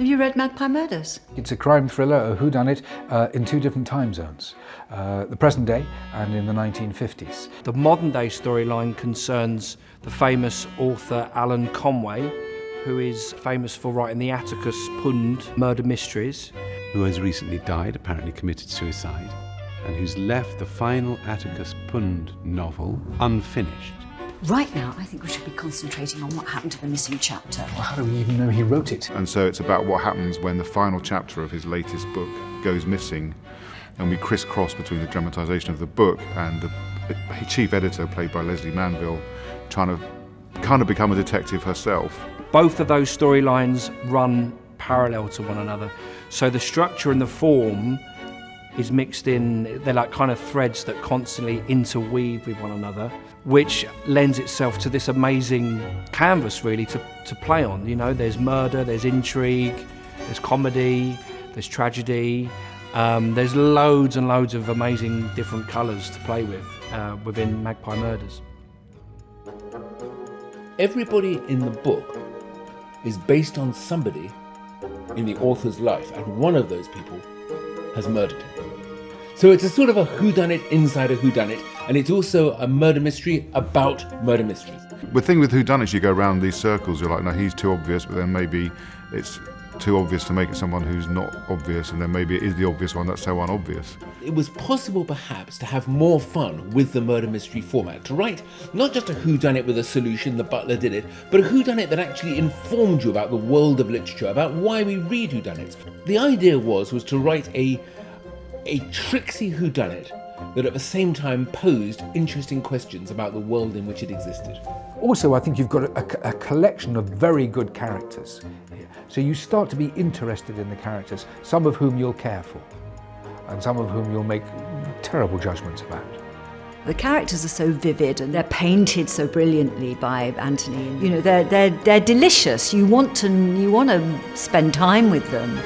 Have you read Magpie Murders? It's a crime thriller, a whodunit, in two different time zones, the present day and in the 1950s. The modern day storyline concerns the famous author Alan Conway, who is famous for writing the Atticus Pund murder mysteries. Who has recently died, apparently committed suicide, and who's left the final Atticus Pund novel unfinished. Right now, I think we should be concentrating on what happened to the missing chapter. Well, how do we even know he wrote it? And so it's about what happens when the final chapter of his latest book goes missing, and we crisscross between the dramatisation of the book and the chief editor, played by Leslie Manville, trying to kind of become a detective herself. Both of those storylines run parallel to one another. So the structure and the form is mixed in, they're like kind of threads that constantly interweave with one another, which lends itself to this amazing canvas really to play on. You know, there's murder, there's intrigue, there's comedy, there's tragedy, there's loads and loads of amazing different colours to play with within Magpie Murders. Everybody in the book is based on somebody in the author's life, and one of those people has murdered him. So it's a sort of a whodunit inside a whodunit, and it's also a murder mystery about murder mysteries. The thing with whodunits, you go around these circles, you're like, no, he's too obvious, but then maybe it's too obvious to make it someone who's not obvious, and then maybe it is the obvious one that's so unobvious. It was possible perhaps to have more fun with the murder mystery format, to write not just a whodunit with a solution, the butler did it, but a whodunit that actually informed you about the world of literature, about why we read whodunits. The idea was to write a tricksy whodunit that at the same time posed interesting questions about the world in which it existed. Also, I think you've got a collection of very good characters here. So you start to be interested in the characters, some of whom you'll care for, and some of whom you'll make terrible judgments about. The characters are so vivid and they're painted so brilliantly by Anthony. You know, they're delicious. You want to spend time with them.